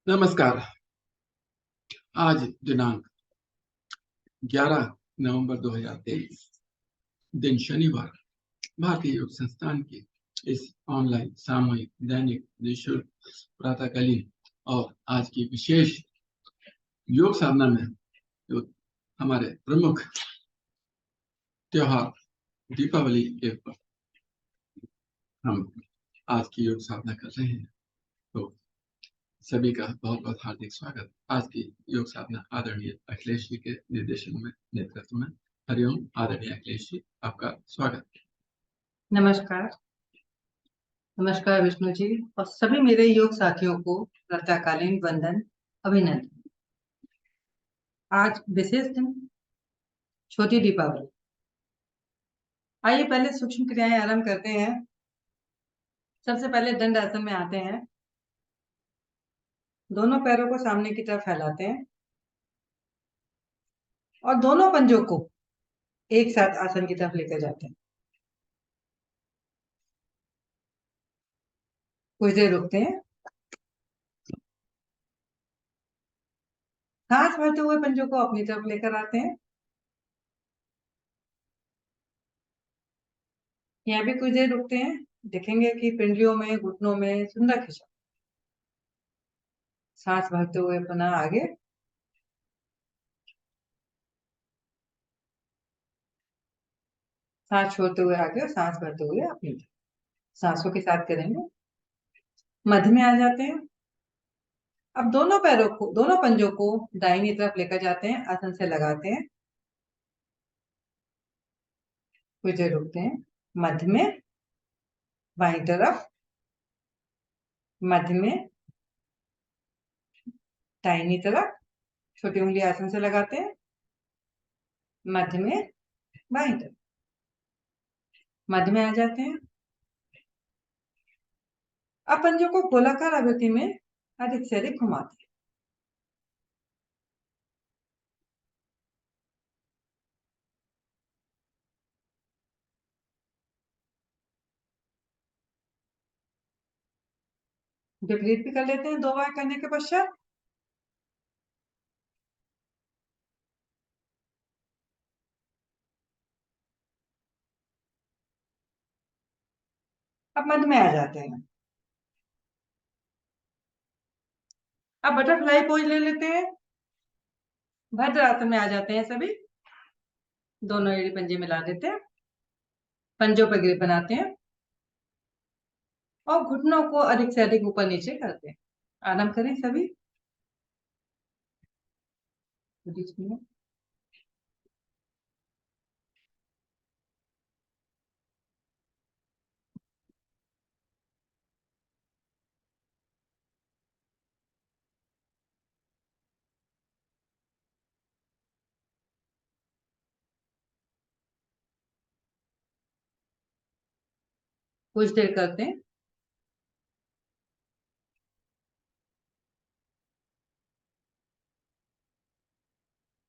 नमस्कार। आज दिनांक 11 नवंबर 2023, दिन शनिवार, भारतीय योग संस्थान की इस ऑनलाइन सामूहिक दैनिक निःशुल्क प्रातःकालीन और आज की विशेष योग साधना में जो हमारे प्रमुख त्योहार दीपावली के ऊपर हम आज की योग साधना कर रहे हैं। तो सभी का बहुत बहुत हार्दिक स्वागत। आज की योग साधना आदरणीय अखिलेश जी के निर्देशन में, नेतृत्व में। हरिओम आदरणीय अखिलेश जी, आपका स्वागत। नमस्कार। नमस्कार विष्णु जी और सभी मेरे योग साथियों को प्रातःकालीन वंदन, अभिनंदन। आज विशेष दिन, छोटी दीपावली। आइए पहले सूक्ष्म क्रियाएं आरंभ करते हैं। सबसे पहले दंड आसन में आते हैं। दोनों पैरों को सामने की तरफ फैलाते हैं और दोनों पंजों को एक साथ आसन की तरफ लेकर जाते हैं। कुछ देर रुकते हैं। सांस भरते हुए पंजों को अपनी तरफ लेकर आते हैं। यहाँ भी कुछ देर रुकते हैं। देखेंगे कि पिंडलियों में, घुटनों में सुंदर खिंचाव। सांस भरते हुए पुनः आगे। सांस छोड़ते हुए आगे और सांस भरते हुए अपनी तरफ। सांसों के साथ करेंगे। मध्य में आ जाते हैं। अब दोनों पैरों को, दोनों पंजों को दाहिनी तरफ लेकर जाते हैं, आसन से लगाते हैं। कुछ देर रुकते हैं। मध्य में, बाईं तरफ, मध्य में, दाहिनी तरफ। छोटी उंगली आसन से लगाते हैं। मध्य में, बाईं तरफ, मध्य में आ जाते हैं। अब पंजों को गोलाकार आकृति में अधिक से अधिक घुमाते हैं। विपरीत भी कर लेते हैं 2 बार करने के पश्चात। अब मध्य में आ जाते हैं। अब बटरफ्लाई पोज ले लेते हैं। भद्रासन में आ जाते हैं सभी। दोनों एड़ी पंजे मिला देते हैं। पंजों पर ग्रिप बनाते हैं और घुटनों को अधिक से अधिक ऊपर नीचे करते हैं। आराम करें सभी। कुछ देर करते हैं।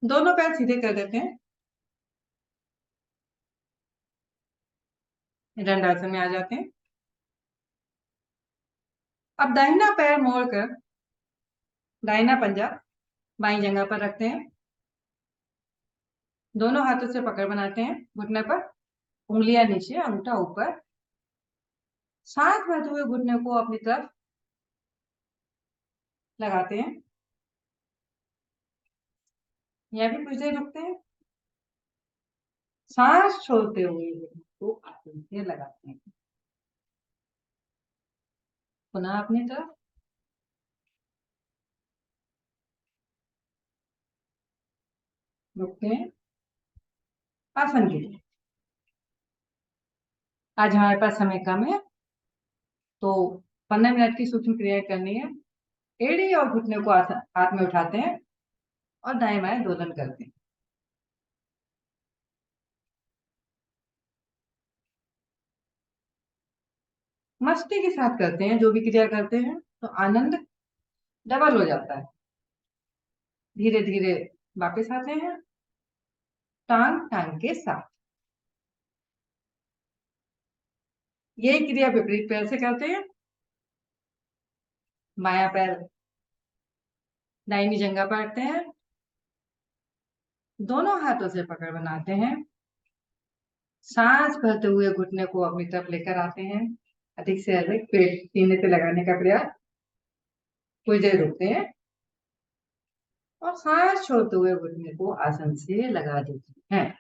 दोनों पैर सीधे कर देते हैं। दंडासन में आ जाते हैं। अब दाहिना पैर मोड़कर दाहिना पंजा बाईं जगह पर रखते हैं। दोनों हाथों से पकड़ बनाते हैं घुटने पर। उंगलियां नीचे, अंगूठा ऊपर। सांस भरते हुए घुटने को अपनी तरफ लगाते हैं। यहाँ भी कुछ देर रुकते हैं। सांस छोड़ते हुए घुटने को आसन से लगाते हैं। पुनः अपनी तरफ। रुकते हैं। आसन के लिए आज हमारे पास समय कम है, तो 15 मिनट की सूक्ष्म क्रियाएं करनी है। एड़ी और घुटने को हाथ में उठाते हैं और दाएं बाएं दोलन करते हैं। मस्ती के साथ करते हैं। जो भी क्रिया करते हैं तो आनंद डबल हो जाता है। धीरे धीरे वापस आते हैं टांग टांग के साथ। यही क्रिया विपरीत पैर से करते हैं। बायां पैर दाहिनी जंघा पकड़ते हैं, दोनों हाथों से पकड़ बनाते हैं, सांस भरते हुए घुटने को अपनी तरफ लेकर आते हैं, अधिक से अधिक पेट सीने से लगाने का प्रयास, कुछ देर रुकते हैं और सांस छोड़ते हुए घुटने को आसन से लगा देते हैं।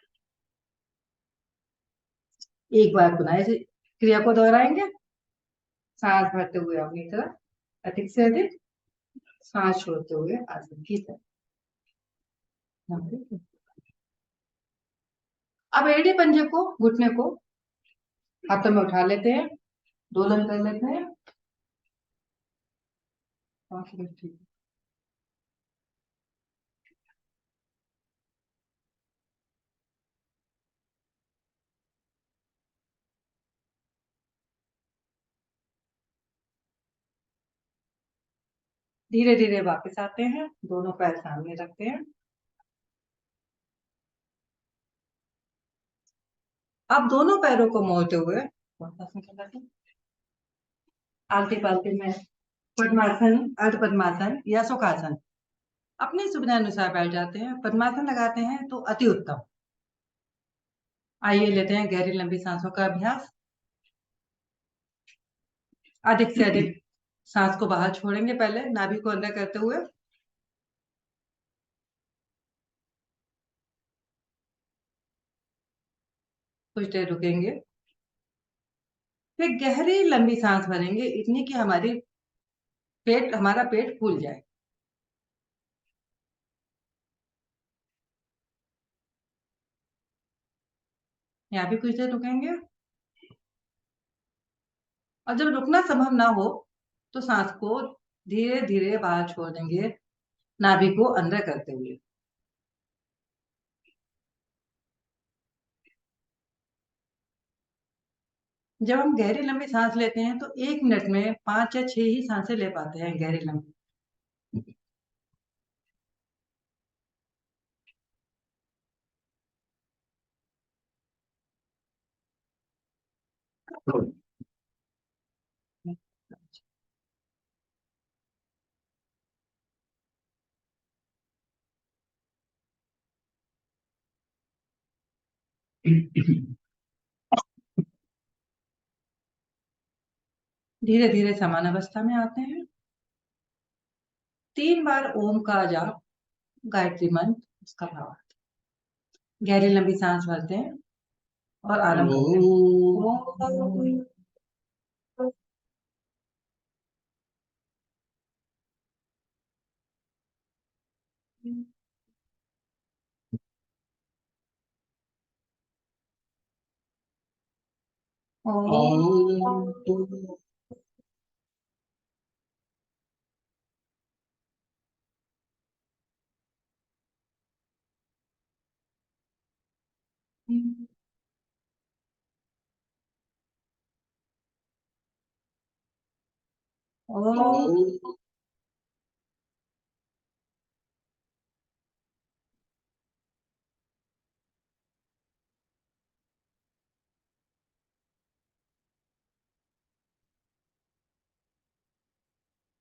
एक बार पुनः इस क्रिया को दोहराएंगे। सांस भरते हुए अपनी तरफ, अधिक से अधिक, सांस छोड़ते हुए आसन की तरफ। अब एड़ी पंजे को, घुटने को हाथों में उठा लेते हैं, दोलन कर लेते हैं। 5 मिनट, ठीक है। धीरे धीरे वापस आते हैं, दोनों पैर सामने रखते हैं। अब दोनों पैरों को मोड़ते हुए आलती पालती में पद्मासन, अर्ध पद्मासन या सुखासन अपनी सुविधा अनुसार बैठ जाते हैं। पद्मासन लगाते हैं तो अति उत्तम। आइए लेते हैं गहरी लंबी सांसों का अभ्यास। अधिक से अधिक सांस को बाहर छोड़ेंगे, पहले नाभि को अंदर करते हुए, कुछ देर रुकेंगे, फिर गहरी लंबी सांस भरेंगे, इतनी कि हमारा पेट फूल जाए। यहाँ भी कुछ देर रुकेंगे और जब रुकना संभव ना हो तो सांस को धीरे धीरे बाहर छोड़ देंगे, नाभि को अंदर करते हुए। जब हम गहरी लंबी सांस लेते हैं तो 1 मिनट में 5 या 6 ही सांसें ले पाते हैं गहरी लंबी। धीरे धीरे समान अवस्था में आते हैं। 3 बार ओम का जाप, गायत्री मंत्र, उसका भाव। गहरी लंबी सांस भरते हैं और आरंभ करते हैं।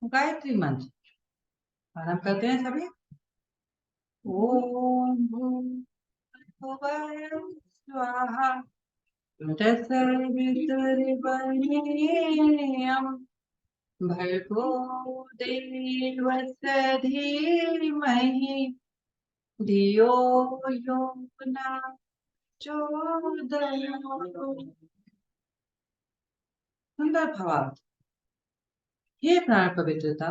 गायत्री मंत्र आरंभ करते हैं सभी। ओम भूर्भुवः स्वाहा तत्सवितुर्वरेण्यं भर्गो देवस्य धीमहि धियो यो न प्रचोदयात्। सुंदर भावार्थ। हे प्राण पवित्रता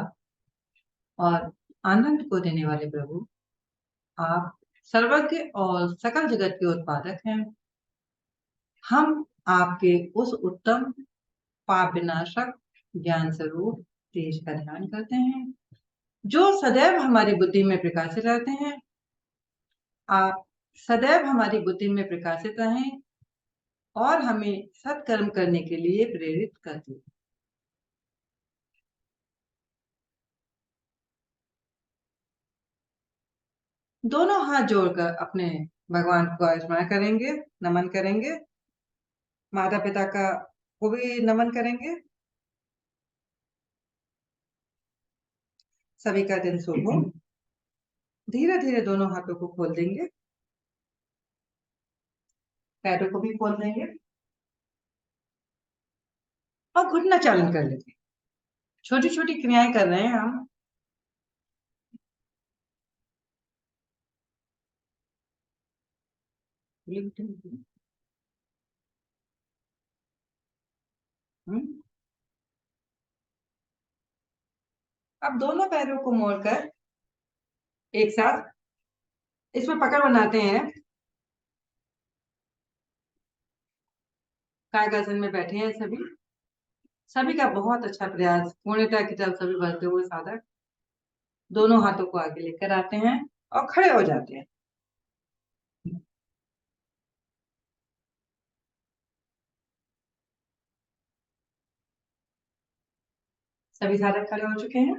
और आनंद को देने वाले प्रभु, आप सर्वज्ञ और सकल जगत के उत्पादक हैं। हम आपके उस उत्तम पाप विनाशक ज्ञान स्वरूप तेज का ध्यान करते हैं जो सदैव हमारी बुद्धि में प्रकाशित रहते हैं। आप सदैव हमारी बुद्धि में प्रकाशित रहें और हमें सत्कर्म करने के लिए प्रेरित करते हैं। दोनों हाथ जोड़कर अपने भगवान को स्मरण करेंगे, नमन करेंगे, माता पिता का को भी नमन करेंगे। सभी का दिन शुभ हो। धीरे धीरे दोनों हाथों को खोल देंगे, पैरों को भी खोल देंगे और घुटना चालन कर लेंगे। छोटी छोटी क्रियाएं कर रहे हैं हम। अब दोनों पैरों को मोड़कर एक साथ इसमें पकड़ बनाते हैं। कायगासन में बैठे हैं सभी। सभी का बहुत अच्छा प्रयास। पूर्णता की तरफ सभी बढ़ते हुए साधक दोनों हाथों को आगे लेकर आते हैं और खड़े हो जाते हैं। सभी साधक खड़े हो चुके हैं।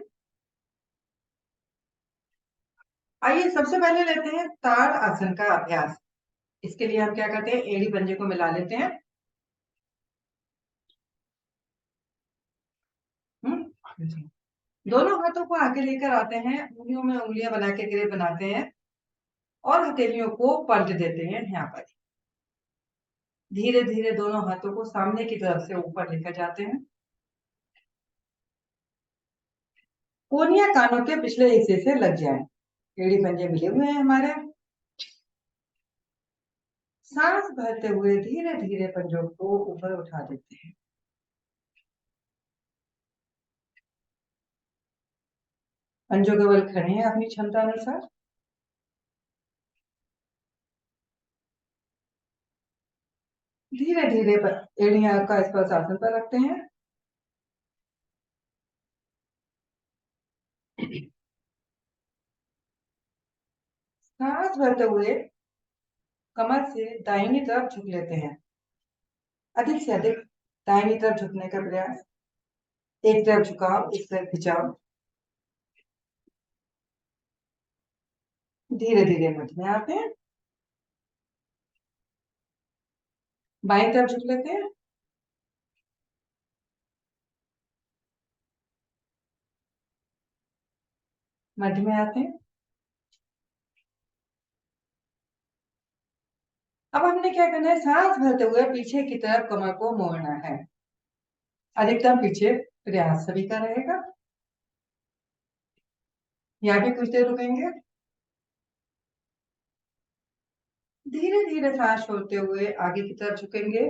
आइए सबसे पहले लेते हैं ताड़ आसन का अभ्यास। इसके लिए हम क्या करते हैं, एड़ी पंजे को मिला लेते हैं। दोनों हाथों को आगे लेकर आते हैं, उंगलियों में उंगलियां बना के ग्रेप बनाते हैं और हथेलियों को पलट देते हैं। यहाँ पर धीरे धीरे दोनों हाथों को सामने की तरफ से ऊपर लेकर जाते हैं। कोनिया कानों के पिछले हिस्से से लग जाए। एड़ी पंजे मिले हुए हैं हमारे। सांस भरते हुए धीरे धीरे पंजों को ऊपर उठा देते हैं। पंजों के बल खड़े हैं अपनी क्षमता अनुसार। धीरे धीरे एड़ियां का स्पर्श आसन पर रखते हैं। सांस भरते हुए कमर से दाहिनी तरफ झुक लेते हैं। अधिक से अधिक दाहिनी तरफ झुकने का प्रयास। एक तरफ झुकाव, एक तरफ खिंचाव। धीरे धीरे मध्य में आते हैं। बाईं तरफ झुक लेते हैं। मध्य में आते हैं। अब हमने क्या करना है, सांस भरते हुए पीछे की तरफ कमर को मोड़ना है। अधिकतम पीछे प्रयास सभी का रहेगा। यहाँ भी कुछ देर रुकेंगे। धीरे धीरे सांस छोड़ते हुए आगे की तरफ झुकेंगे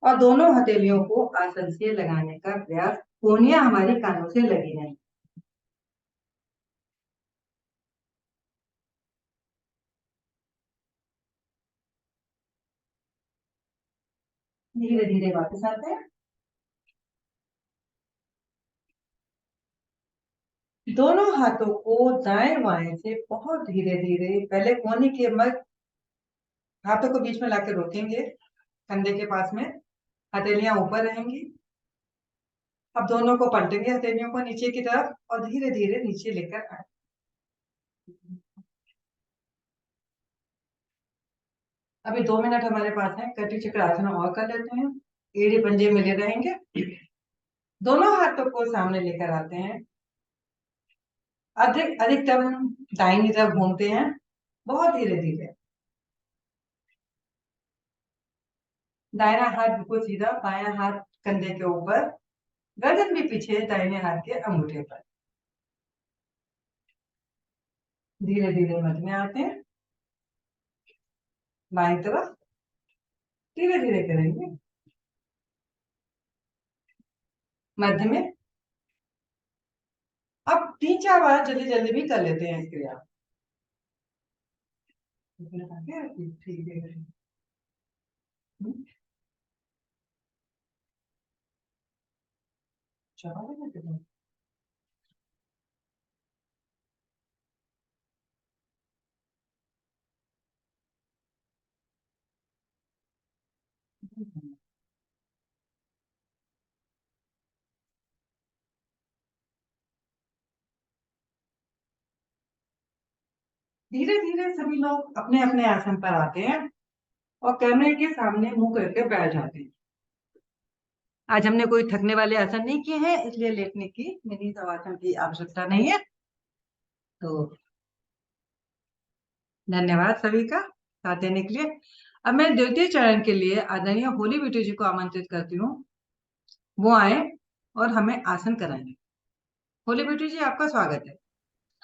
और दोनों हथेलियों को आसन से लगाने का प्रयास। कोनियां हमारी कानों से लगी रहें। धीरे धीरे वापस आते हैं। दोनों हाथों को दाएं बाएं से बहुत धीरे धीरे पहले कोहनी के मध्य हाथों को बीच में लाकर रोकेंगे, कंधे के पास में। हथेलियां ऊपर रहेंगी। अब दोनों को पलटेंगे, हथेलियों को नीचे की तरफ और धीरे धीरे नीचे लेकर आए। अभी 2 मिनट हमारे पास है। कटी चक्र आसन और कर लेते हैं। एड़ी पंजे मिले रहेंगे। दोनों हाथों को सामने लेकर आते हैं। अधिकतम दाहिनी तरफ घूमते हैं, बहुत धीरे धीरे। दाहिना हाथ बिल्कुल सीधा, बायां हाथ कंधे के ऊपर, गर्दन भी पीछे दाहिने हाथ के अंगूठे पर। धीरे धीरे मध्य में आते हैं। बाएं तरफ धीरे धीरे करेंगे। मध्य में। अब 3-4 बार जल्दी जल्दी भी कर लेते हैं इसके आप। ठीक है। चलो धीरे धीरे सभी लोग अपने अपने आसन पर आते हैं और कैमरे के सामने मुंह करके बैठ जाते हैं। आज हमने कोई थकने वाले आसन नहीं किए हैं, इसलिए लेटने की मेरी आसन की आवश्यकता नहीं है। तो धन्यवाद सभी का साथ देने के लिए। अब मैं द्वितीय चरण के लिए आदरणीय होली बेटू जी को आमंत्रित करती हूँ, वो आए और हमें आसन कराएं। होली बेटू जी, आपका स्वागत है।